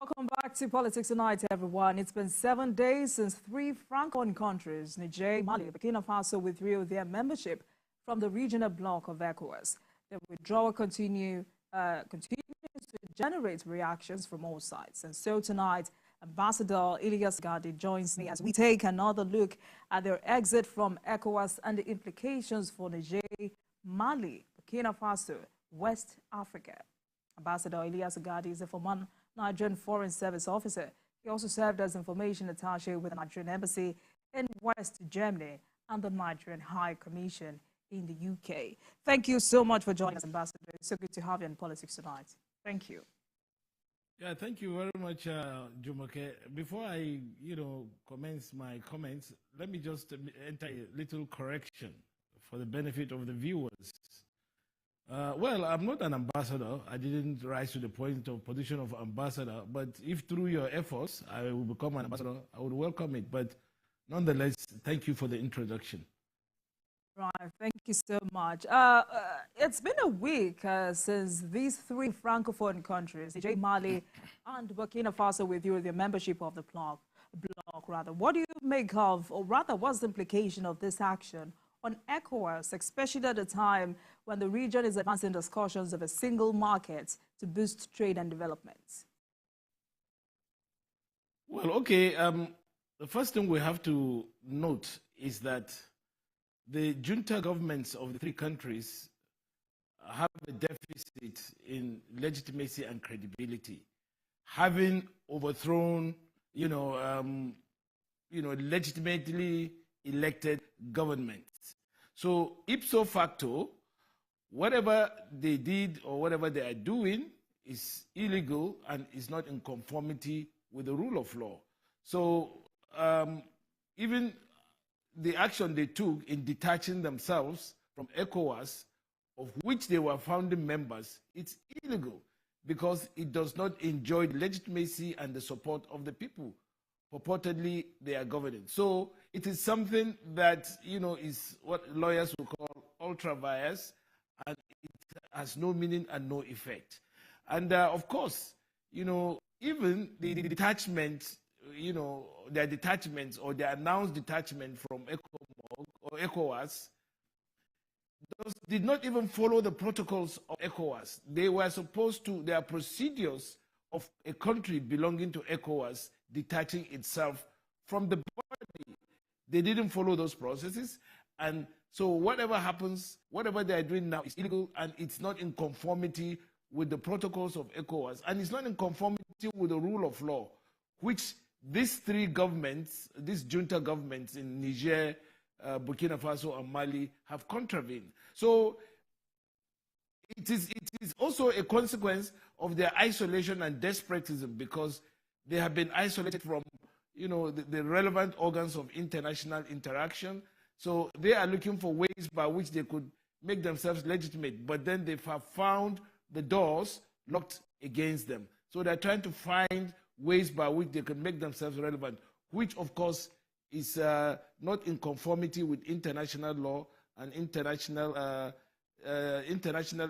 Welcome back to Politics Tonight, everyone. It's been 7 days since three Francophone countries, Niger, Mali, and Burkina Faso, withdrew their membership from the regional bloc of ECOWAS. The withdrawal continues to generate reactions from all sides. And so tonight, Ambassador Ilyas Gadi joins me as we take another look at their exit from ECOWAS and the implications for Niger, Mali, Burkina Faso, West Africa. Ambassador Ilyas Gadi is a former Nigerian Foreign Service officer. He also served as information attaché with the Nigerian Embassy in West Germany and the Nigerian High Commission in the UK. Thank you so much for joining us, Ambassador. It's so good to have you in Politics Tonight. Thank you. Yeah, thank you very much, Jumoke. Before I, commence my comments, let me just enter a little correction for the benefit of the viewers. Well, I'm not an ambassador. I didn't rise to the point of position of ambassador. But if through your efforts I will become an ambassador, I would welcome it. But nonetheless, thank you for the introduction. Right, thank you so much. It's been a week since these three Francophone countries, Niger, Mali, and Burkina Faso, withdrew their membership of the bloc. What do you make of, or rather, what's the implication of this action on ECOWAS, especially at a time when the region is advancing discussions of a single market to boost trade and development? Well, okay. The first thing we have to note is that the junta governments of the three countries have a deficit in legitimacy and credibility, having overthrown, legitimately elected governments. So ipso facto, whatever they did or whatever they are doing is illegal and is not in conformity with the rule of law. So even the action they took in detaching themselves from ECOWAS, of which they were founding members, it's illegal because it does not enjoy the legitimacy and the support of the people purportedly they are governing. So it is something that, is what lawyers will call ultra vires, and it has no meaning and no effect. And of course, even the detachment, their detachments or their announced detachment from ECOWAS did not even follow the protocols of ECOWAS. They were supposed to, there are procedures of a country belonging to ECOWAS detaching itself from the body. They didn't follow those processes. And so whatever happens, whatever they are doing now is illegal, and it's not in conformity with the protocols of ECOWAS, and it's not in conformity with the rule of law, which these three governments, these junta governments in Niger, Burkina Faso, and Mali have contravened. So it is also a consequence of their isolation and despotism, because they have been isolated from, the relevant organs of international interaction. So they are looking for ways by which they could make themselves legitimate, but then they have found the doors locked against them. So they're trying to find ways by which they can make themselves relevant, which of course is not in conformity with international law and international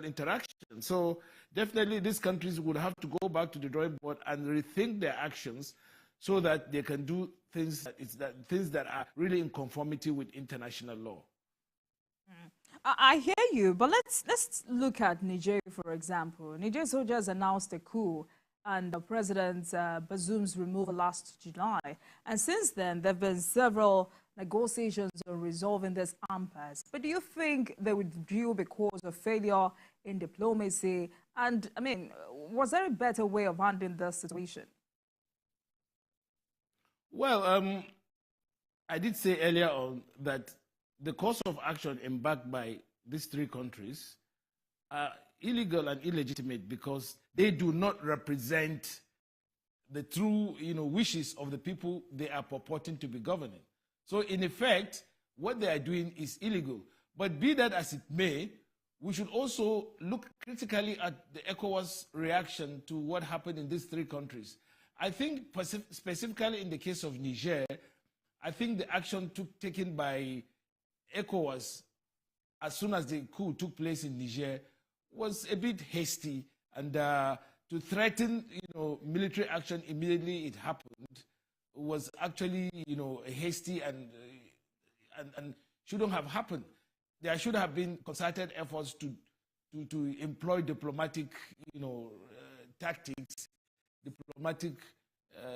interaction. So definitely these countries would have to go back to the drawing board and rethink their actions so that they can do things that are really in conformity with international law. I hear you, but let's look at Niger, for example. Niger soldiers announced a coup and President Bazoum's removal last July. And since then, there have been several negotiations on resolving this impasse. But do you think they withdrew because of failure in diplomacy? And, was there a better way of handling this situation? Well, I did say earlier on that the course of action embarked by these three countries are illegal and illegitimate because they do not represent the true, wishes of the people they are purporting to be governing. So in effect, what they are doing is illegal. But be that as it may, we should also look critically at the ECOWAS reaction to what happened in these three countries. I think specifically in the case of Niger, I think the action taken by ECOWAS as soon as the coup took place in Niger was a bit hasty, and to threaten, military action immediately it happened was actually, hasty and shouldn't have happened. There should have been concerted efforts to employ diplomatic, tactics, diplomatic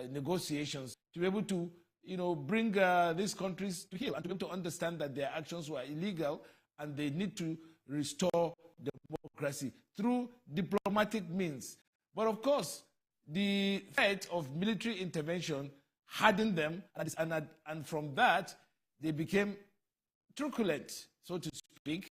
negotiations to be able to, bring these countries to heel and to be able to understand that their actions were illegal and they need to restore democracy through diplomatic means. But of course, the threat of military intervention hardened them, and from that, they became truculent, so to speak.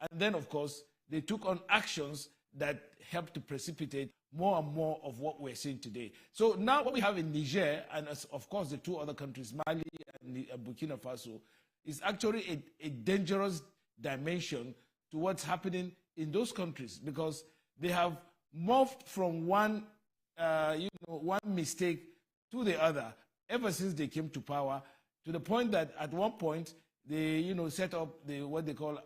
And then, of course, they took on actions that helped to precipitate more and more of what we're seeing today. So now what we have in Niger, and of course the two other countries, Mali and Burkina Faso, is actually a dangerous dimension to what's happening in those countries, because they have morphed from one mistake to the other ever since they came to power, to the point that at one point they set up what they call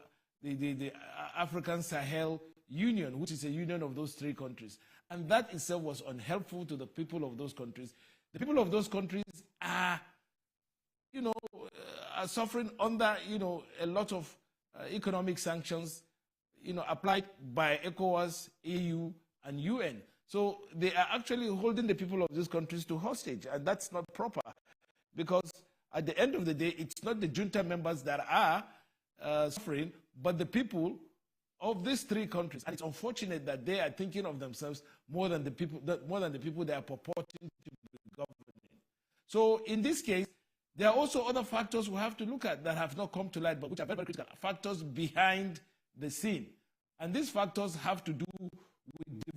the African Sahel Union, which is a union of those three countries. And that itself was unhelpful to the people of those countries. The people of those countries are, are suffering under, a lot of economic sanctions, applied by ECOWAS, EU, and UN. So they are actually holding the people of these countries to hostage, and that's not proper, because at the end of the day, it's not the junta members that are suffering, but the people of these three countries. And it's unfortunate that they are thinking of themselves more than the people they are purporting to be governing. So in this case, there are also other factors we have to look at that have not come to light, but which are very, very critical, factors behind the scene. And these factors have to do with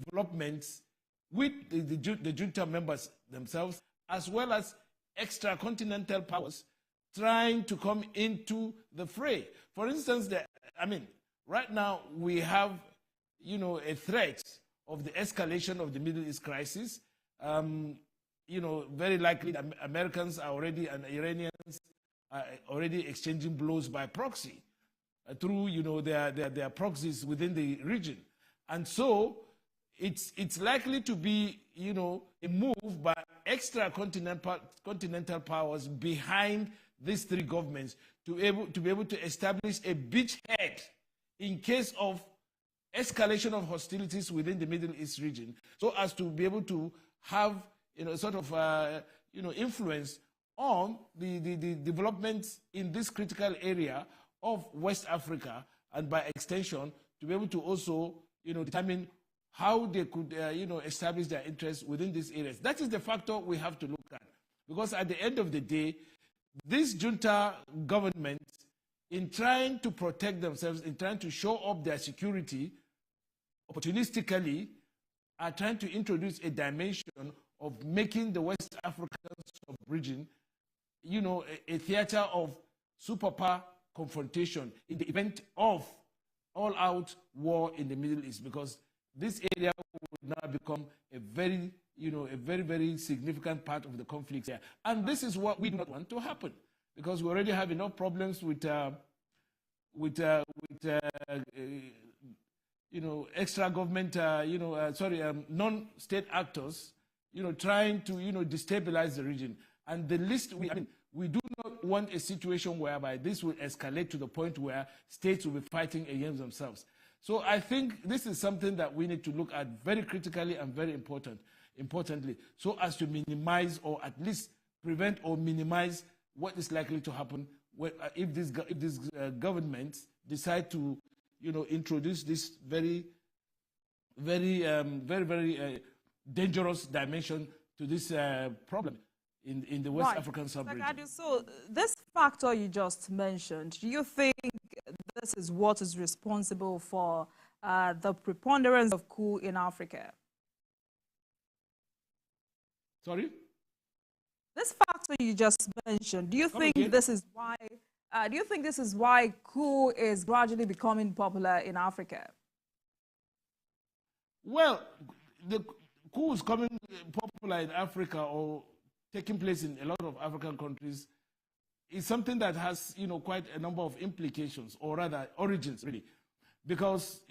developments with the junta members themselves, as well as extra-continental powers trying to come into the fray. For instance, right now we have, a threat of the escalation of the Middle East crisis. Very likely the Americans are already, and Iranians are already exchanging blows by proxy through, their proxies within the region. And so it's likely to be, a move by extra-continental powers behind these three governments to be able to establish a beachhead in case of escalation of hostilities within the Middle East region, so as to be able to have sort of influence on the developments in this critical area of West Africa, and by extension to be able to also determine how they could establish their interests within these areas. That is the factor we have to look at, because at the end of the day, this junta government, in trying to protect themselves, in trying to show up their security, opportunistically, are trying to introduce a dimension of making the West African sub-region, a theater of superpower confrontation in the event of all-out war in the Middle East, because this area will now become a very, very significant part of the conflict here. And this is what we do not want to happen, because we already have enough problems with extra government, non-state actors, trying to, destabilize the region. And the least we do not want a situation whereby this will escalate to the point where states will be fighting against themselves. So I think this is something that we need to look at very critically and very importantly, so as to minimize, or at least prevent or minimize, what is likely to happen if these governments decide to, introduce this very dangerous dimension to this problem in the West African sub-region. So this factor you just mentioned, do you think this is what is responsible for the preponderance of coup in Africa? Sorry? This factor you just mentioned, do you think this is why? Do you think this is why coup is gradually becoming popular in Africa? Well, the coup is becoming popular in Africa, or taking place in a lot of African countries, is something that has, quite a number of implications, or rather origins, really. Because,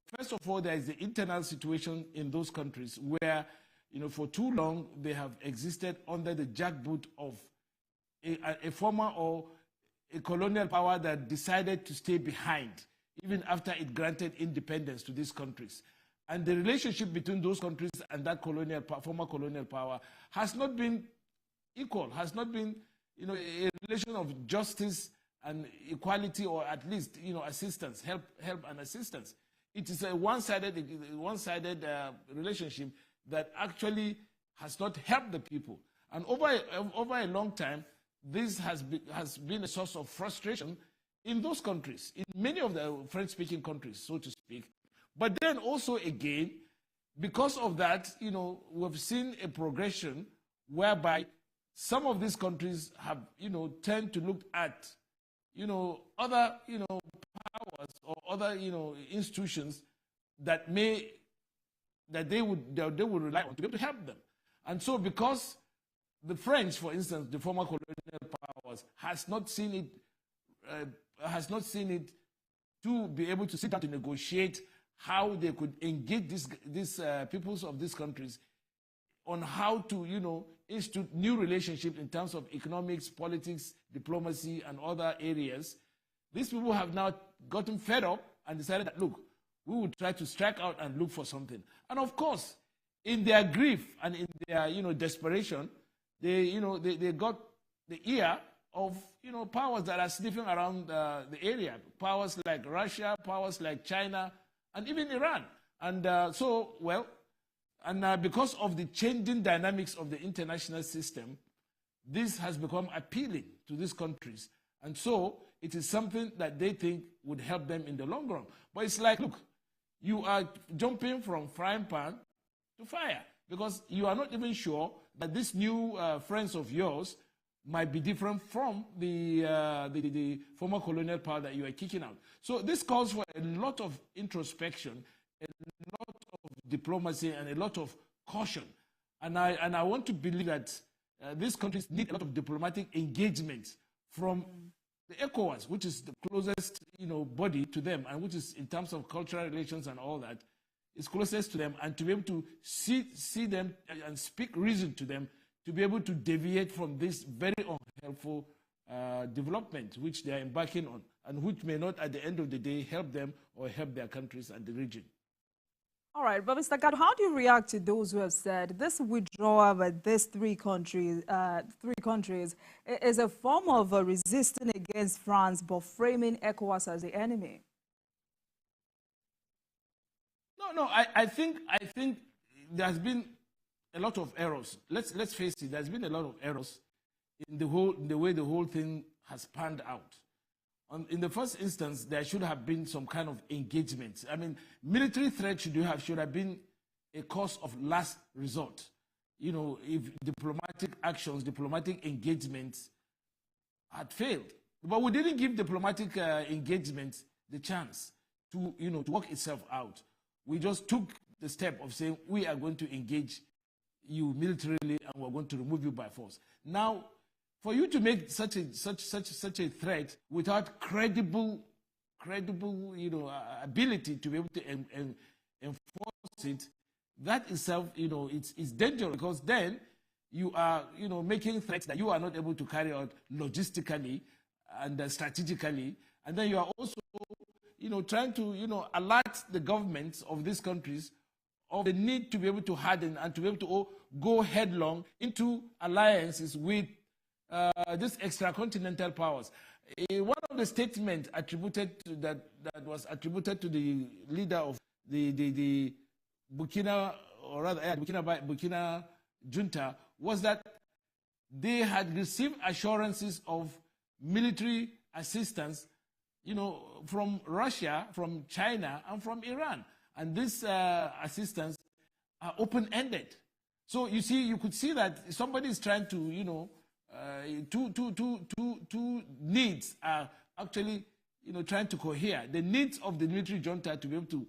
first of all, there is the internal situation in those countries where, for too long they have existed under the jackboot of a former or a colonial power that decided to stay behind, even after it granted independence to these countries. And the relationship between those countries and that former colonial power has not been equal, has not been, a relation of justice and equality, or at least, assistance, help and assistance. It is a one-sided relationship that actually has not helped the people. And over a long time, this has been a source of frustration in those countries, in many of the French-speaking countries, so to speak. But then also again, because of that, we've seen a progression whereby some of these countries have, tend to look at, other, powers or other, institutions that they would rely on to be able to help them. And so because the French, for instance, the former colonial powers, has not seen it to be able to sit down to negotiate how they could engage these peoples of these countries on how to, institute new relationships in terms of economics, politics, diplomacy, and other areas. These people have now gotten fed up and decided that, look, we will try to strike out and look for something. And of course, in their grief and in their, desperation, they got the ear of, powers that are sniffing around the area. Powers like Russia, powers like China, and even Iran. And because of the changing dynamics of the international system, this has become appealing to these countries. And so it is something that they think would help them in the long run. But it's like, look, you are jumping from frying pan to fire, because you are not even sure that this new friends of yours might be different from the former colonial power that you are kicking out. So this calls for a lot of introspection, a lot of diplomacy, and a lot of caution. And I want to believe that these countries need a lot of diplomatic engagement from the ECOWAS, which is the closest body to them, and which is, in terms of cultural relations and all that, is closest to them, and to be able to see them and speak reason to them, to be able to deviate from this very unhelpful development which they are embarking on, and which may not at the end of the day help them or help their countries and the region. All right, but Mr. Gado, how do you react to those who have said this withdrawal by these three countries is a form of resisting against France, but framing ECOWAS as the enemy? No, I think there has been a lot of errors. Let's face it, there's been a lot of errors in the way the whole thing has panned out. In the first instance, there should have been some kind of engagement. I mean, military threat should have been a cause of last resort. If diplomatic actions, diplomatic engagements had failed. But we didn't give diplomatic engagement the chance to work itself out. We just took the step of saying we are going to engage you militarily and we're going to remove you by force. Now, for you to make such a threat without credible ability to be able to enforce it, that itself it's dangerous, because then you are making threats that you are not able to carry out logistically and strategically, and then you are also trying to alert the governments of these countries of the need to be able to harden and to be able to go headlong into alliances with these extracontinental powers. One of the statements that was attributed to the leader of the Burkina, or rather Burkina junta, was that they had received assurances of military assistance, from Russia, from China, and from Iran. And this assistance are open-ended. So you see, you could see that somebody is trying to, two needs are actually, trying to cohere. The needs of the military junta to be able to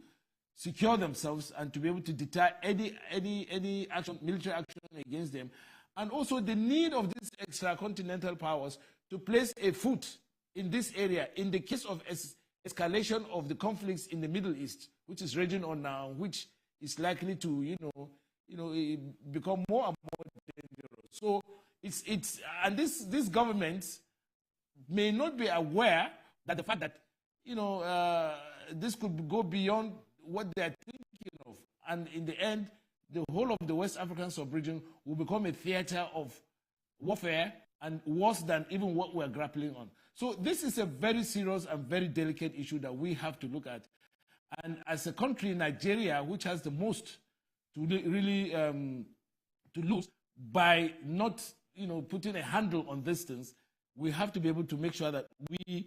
secure themselves and to be able to deter any action, military action against them, and also the need of these extracontinental powers to place a foot in this area in the case of escalation of the conflicts in the Middle East, which is raging on now, which is likely to, become more and more dangerous. So and this government may not be aware that the fact that, this could go beyond what they are thinking of. And in the end, the whole of the West African sub-region will become a theater of warfare and worse than even what we're grappling on. So this is a very serious and very delicate issue that we have to look at. And as a country, Nigeria, which has the most to really to lose by not, putting a handle on these things, we have to be able to make sure that we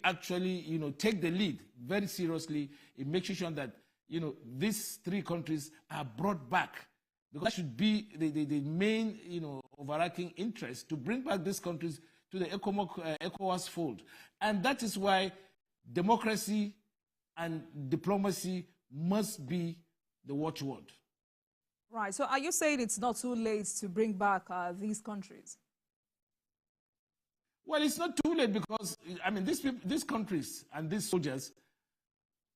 actually, take the lead very seriously in making sure that, these three countries are brought back. Because that should be the main, overarching interest, to bring back these countries to the ECOWAS fold. And that is why democracy and diplomacy must be the watchword. Right. So are you saying it's not too late to bring back these countries? Well, it's not too late because, these countries and these soldiers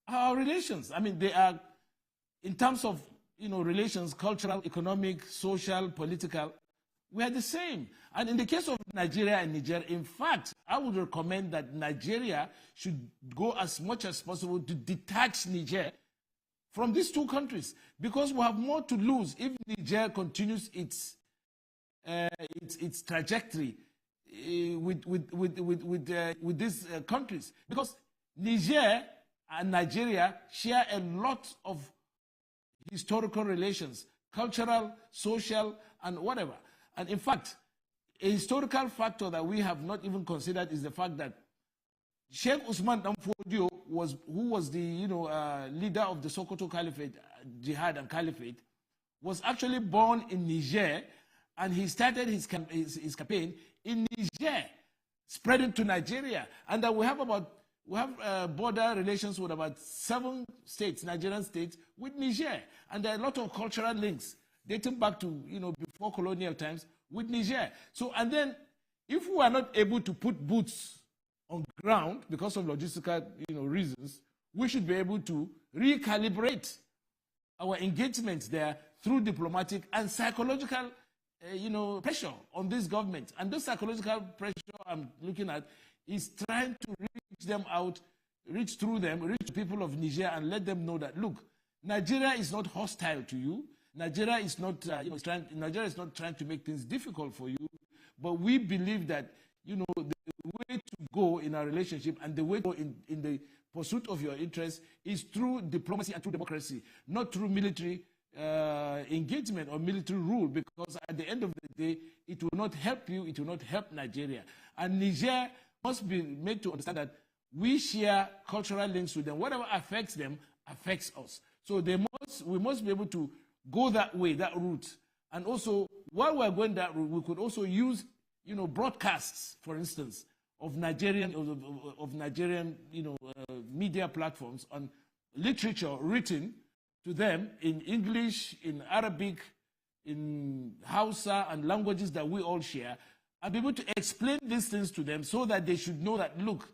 are our relations. They are, in terms of, relations, cultural, economic, social, political, we are the same. And in the case of Nigeria and Niger, in fact, I would recommend that Nigeria should go as much as possible to detach Niger from these two countries, because we have more to lose if Niger continues its trajectory with these countries, because Niger and Nigeria share a lot of historical relations, cultural, social, and whatever. And in fact, a historical factor that we have not even considered is the fact that Sheikh Usman Danfodio, who was the leader of the Sokoto Caliphate, Jihad and Caliphate, was actually born in Niger, and he started his campaign in Niger, spreading to Nigeria, and that we have border relations with about 7 states, Nigerian states, with Niger, and there are a lot of cultural links dating back to before colonial times with Niger. So, and then if we are not able to put boots on ground because of logistical reasons, we should be able to recalibrate our engagement there through diplomatic and psychological pressure on this government. And this psychological pressure I'm looking at is trying to reach them out, reach through them, reach the people of Niger and let them know that, look, Nigeria is not hostile to you. Nigeria is not, Nigeria is not trying to make things difficult for you, but we believe that, the way to go in our relationship and the way to go in the pursuit of your interests is through diplomacy and through democracy, not through military engagement or military rule, because at the end of the day, it will not help you, it will not help Nigeria. And Niger must be made to understand that we share cultural links with them. Whatever affects them affects us. So we must be able to go that way, that route. And also, while we're going that route, we could also use, broadcasts, for instance, of Nigerian media platforms on literature written to them in English, in Arabic, in Hausa, and languages that we all share, and be able to explain these things to them so that they should know that, look,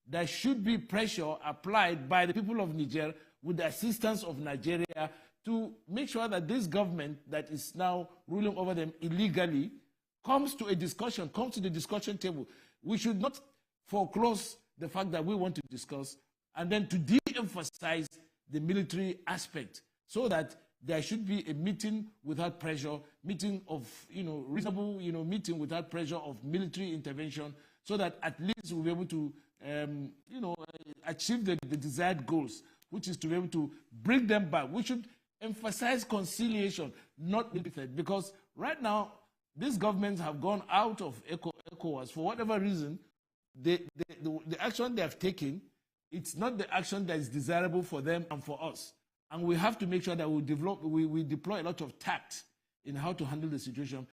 there should be pressure applied by the people of Niger with the assistance of Nigeria to make sure that this government that is now ruling over them illegally comes to the discussion table. We should not foreclose the fact that we want to discuss, and then to de-emphasize the military aspect, so that there should be a meeting without pressure, meeting of, reasonable, meeting without pressure of military intervention, so that at least we'll be able to, achieve the desired goals, which is to be able to bring them back. We should emphasize conciliation, not defeat, because right now, these governments have gone out of ECOWAS for whatever reason. The action they have taken, it's not the action that is desirable for them and for us. And we have to make sure that we deploy a lot of tact in how to handle the situation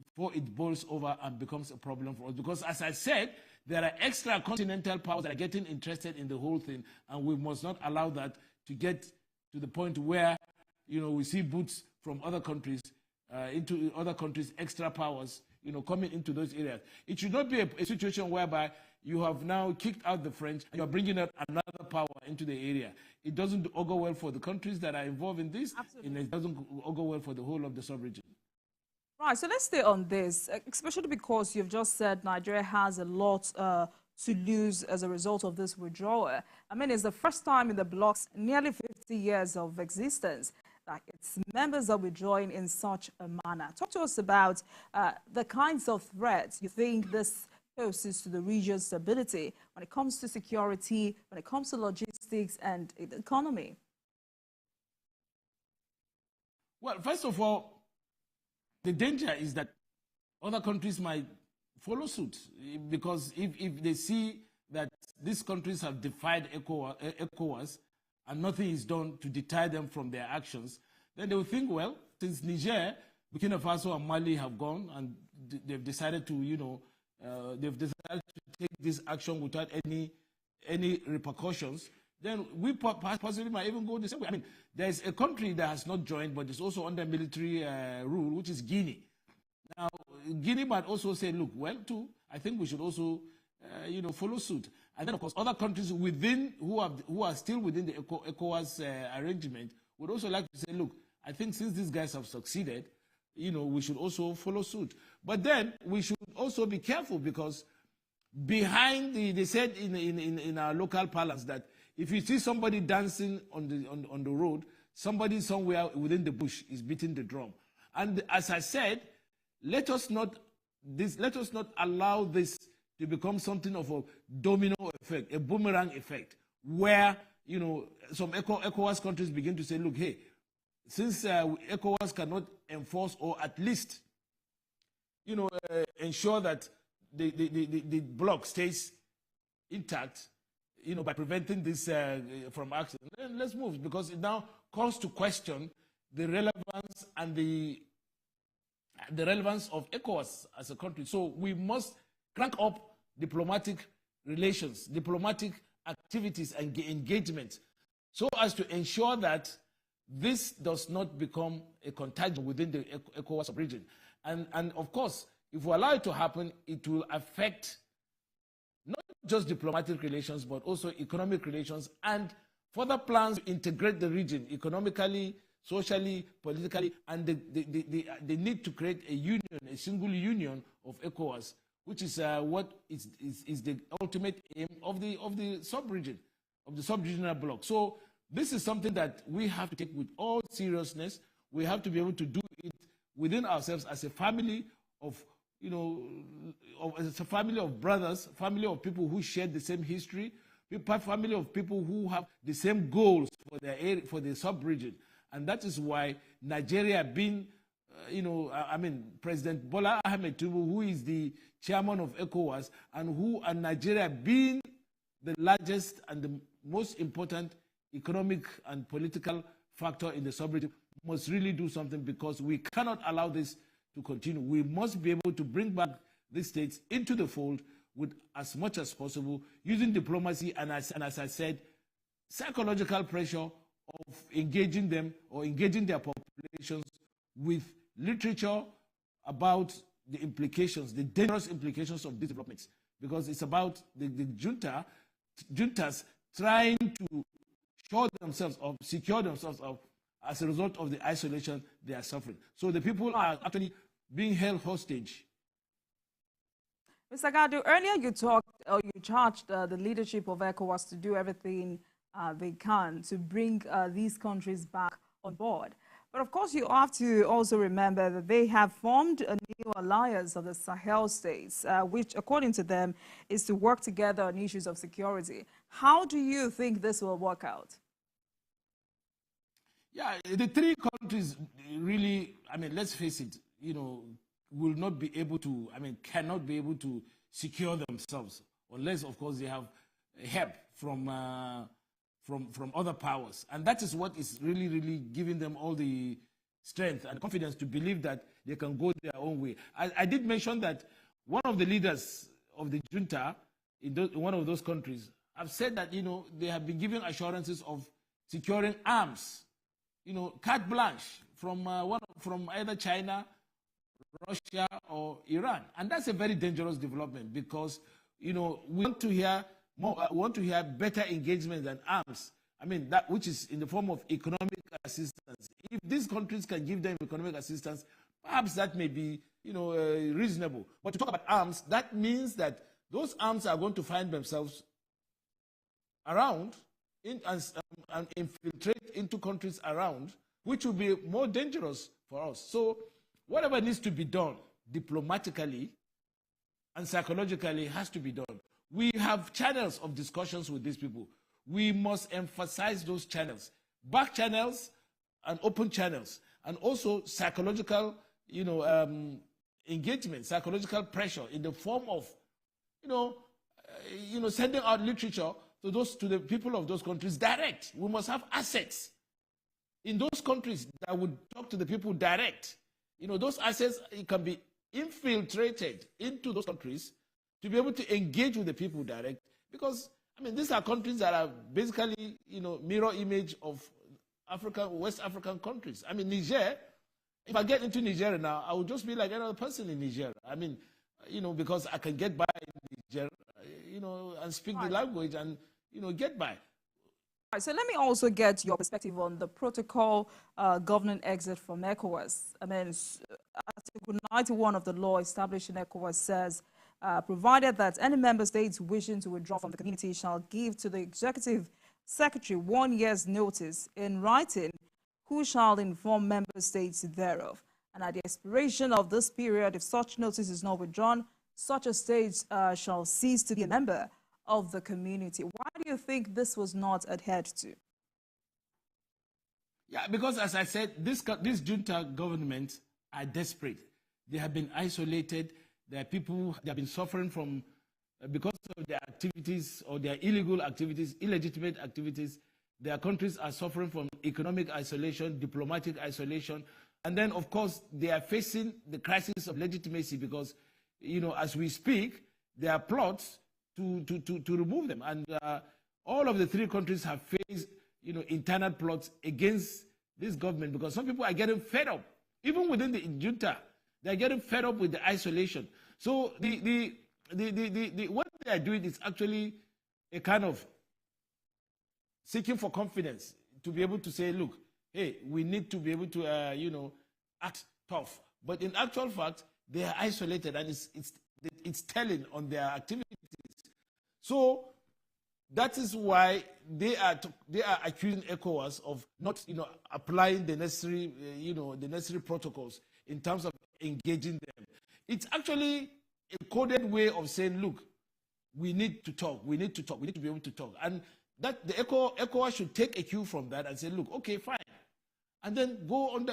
before it boils over and becomes a problem for us. Because as I said, there are extra continental powers that are getting interested in the whole thing, and we must not allow that to get to the point where, we see boots from other countries into other countries, extra powers, coming into those areas. It should not be a situation whereby you have now kicked out the French, and you are bringing out another power into the area. It doesn't augur well for the countries that are involved in this, and it doesn't augur well for the whole of the sub-region. Right, so let's stay on this, especially because you've just said Nigeria has a lot to lose as a result of this withdrawal. I mean, it's the first time in the bloc's nearly 50 years of existence that its members are withdrawing in such a manner. Talk to us about the kinds of threats you think this poses to the region's stability when it comes to security, when it comes to logistics and the economy. Well, first of all, the danger is that other countries might follow suit, because if they see that these countries have defied ECOWAS and nothing is done to deter them from their actions, then they will think, well, since Niger, Burkina Faso and Mali have gone and they've decided to, they've decided to take this action without any repercussions, then we possibly might even go the same way. I mean, there's a country that has not joined, but is also under military rule, which is Guinea. Now, Guinea might also say, look, well, too, I think we should also, follow suit. And then, of course, other countries within who are still within the ECOWAS arrangement would also like to say, look, I think since these guys have succeeded, we should also follow suit. But then we should also be careful, because behind they said in our local parlance that if you see somebody dancing on the road, somebody somewhere within the bush is beating the drum. And as I said, let us not allow this to become something of a domino effect, a boomerang effect, where some ECOWAS countries begin to say, look, hey, since ECOWAS cannot enforce or at least ensure that the bloc stays intact, by preventing this from action, then let's move, because it now calls to question the relevance and the relevance of ECOWAS as a country. So we must crank up diplomatic relations, diplomatic activities and engagement, so as to ensure that this does not become a contagion within the ECOWAS region. And of course, if we allow it to happen, it will affect not just diplomatic relations, but also economic relations and further plans to integrate the region economically, socially, politically, and the need to create a union, a single union of ECOWAS, which is what is the ultimate aim of the sub-region, of the sub-regional bloc. So this is something that we have to take with all seriousness. We have to be able to do it within ourselves as a family of, as a family of brothers, family of people who share the same history, family of people who have the same goals for their area, for the sub-region. And that is why Nigeria being, President Bola Ahmed Tinubu, who is the chairman of ECOWAS, and Nigeria being the largest and the most important economic and political factor in the sub-region, must really do something, because we cannot allow this to continue. We must be able to bring back these states into the fold with as much as possible, using diplomacy and as I said, psychological pressure of engaging them or engaging their populations with literature about the implications, the dangerous implications of these developments, because it's about the juntas trying to show themselves or secure themselves up as a result of the isolation they are suffering. So the people are actually being held hostage. Mr. Gadu, earlier you charged the leadership of ECOWAS to do everything they can to bring these countries back on board. But of course, you have to also remember that they have formed a new alliance of the Sahel states, which, according to them, is to work together on issues of security. How do you think this will work out? Yeah, the three countries really, let's face it, will not be able to, cannot be able to secure themselves, unless, of course, they have help from other powers. And that is what is really, really giving them all the strength and confidence to believe that they can go their own way. I did mention that one of the leaders of the junta in one of those countries have said that, they have been given assurances of securing arms, carte blanche from either China, Russia, or Iran. And that's a very dangerous development, because we want to hear more, we want to hear better engagement than arms. I mean, that which is in the form of economic assistance. If these countries can give them economic assistance, perhaps that may be, reasonable. But to talk about arms, that means that those arms are going to find themselves around and infiltrate into countries around, which will be more dangerous for us. So whatever needs to be done diplomatically and psychologically has to be done. We have channels of discussions with these people. We must emphasize those channels, back channels and open channels, and also psychological, engagement, psychological pressure in the form of, sending out literature to the people of those countries direct. We must have assets in those countries that would talk to the people direct. Those assets can be infiltrated into those countries to be able to engage with the people direct, because these are countries that are basically, mirror image of West African countries. Niger, if I get into Niger now, I would just be like another person in Niger. Because I can get by in Niger, and speak the language and, get by. Right, so let me also get your perspective on the protocol governing exit from ECOWAS. Article 91 of the law establishing ECOWAS says, provided that any member states wishing to withdraw from the community shall give to the executive secretary 1 year's notice in writing, who shall inform member states thereof. And at the expiration of this period, if such notice is not withdrawn, such a state shall cease to be a member of the community. Why do you think this was not adhered to? Yeah, because as I said, this junta government are desperate. They have been isolated. There are people that have been suffering from, because of their activities or their illegal activities, illegitimate activities. Their countries are suffering from economic isolation, diplomatic isolation. And then, of course, they are facing the crisis of legitimacy because, as we speak, there are plots to remove them. And all of the three countries have faced, internal plots against this government because some people are getting fed up. Even within the junta, they're getting fed up with the isolation. So what they are doing is actually a kind of seeking for confidence to be able to say, look, hey, we need to be able to, act tough. But in actual fact, they are isolated, and it's telling on their activities. So that is why they are accusing ECOWAS of not, applying the necessary, the necessary protocols in terms of engaging them. It's actually a coded way of saying, look, we need to talk, we need to talk, we need to be able to talk. And that the ECOWAS should take a cue from that and say, look, okay, fine. And then go on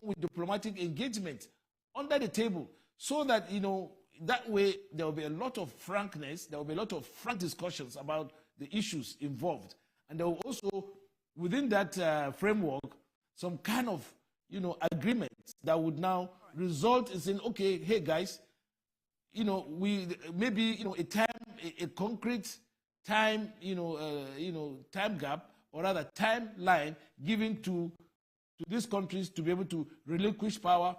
with diplomatic engagement under the table so that, that way there will be a lot of frankness, there will be a lot of frank discussions about the issues involved. And there will also, within that framework, some kind of, agreements that would now result in saying, okay, hey guys, we maybe, a concrete time, time gap, or rather timeline given to these countries to be able to relinquish power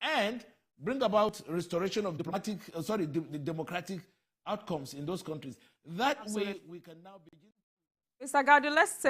and bring about restoration of the democratic outcomes in those countries. That way we can now begin. Mr. Gadi, let's take